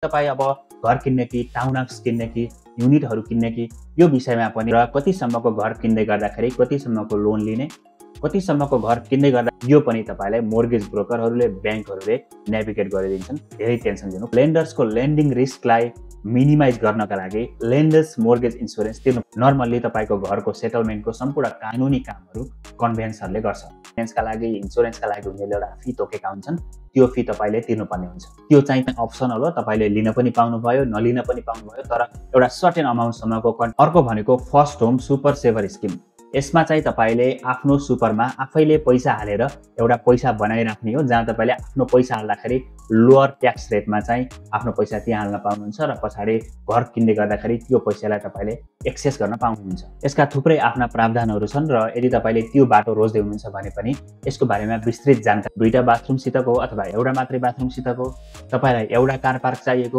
तपाईँ अब घर किन्ने कि टाउन हाउस किन्ने कि युनिटहरू किन्ने कि यो विषयमा पनि र कतिसम्मको घर किन्दै गर्दाखेरि कतिसम्मको लोन लिने, कतिसम्मको घर किन्दै गर्दा यो पनि तपाईलाई मोर्गेज ब्रोकरहरूले ब्याङ्कहरूले नेभिगेट गरिदिन्छन्। धेरै टेन्सन लिनु। लेन्डर्सको लेन्डिङ रिस्कलाई मिनिमाइज गर्नका लागि लेन्डर्स मोर्गेज इन्स्योरेन्स तिर्नु। नर्मल्ली तपाईको घरको सेटलमेन्टको सम्पूर्ण कानुनी कामहरू कन्भेन्सरले गर्छ। कन्भेन्सका लागि इन्स्योरेन्सका लागि उनीहरूले एउटा फी तोकेका हुन्छन्, त्यो फी तपाईले तिर्नुपर्ने हुन्छ। त्यो चाहिँ अप्सनल हो, तपाईले लिन पनि पाउनुभयो नलिन पनि पाउनुभयो, तर एउटा सर्टेन अमाउन्टसम्मको। अर्को भनेको first home super shaver scheme. यसमा चाहिँ तपाईले आफ्नो सुपरमा आफैले पैसा हालेर एउटा पैसा बनाइराख्ने हो, जहाँ तपाईले आफ्नो पैसा हाल्दाखेरि लोअर ट्याक्स रेटमा चाहिँ आफ्नो पैसा त्यहाँ हाल्न पाउनुहुन्छ र पछाडि घर किन्दै गर्दाखेरि त्यो पैसालाई तपाईले एक्सेस गर्न पाउनुहुन्छ। यसका थुप्रै आफ्ना प्रावधानहरू छन् र यदि तपाईले त्यो बाटो रोज्दै हुनुहुन्छ भने पनि यसको बारेमा विस्तृत जानकारी, दुईटा बाथरुमसितको अथवा एउटा मात्रै बाथरुमसितको, तपाईलाई एउटा कार पार्क चाहिएको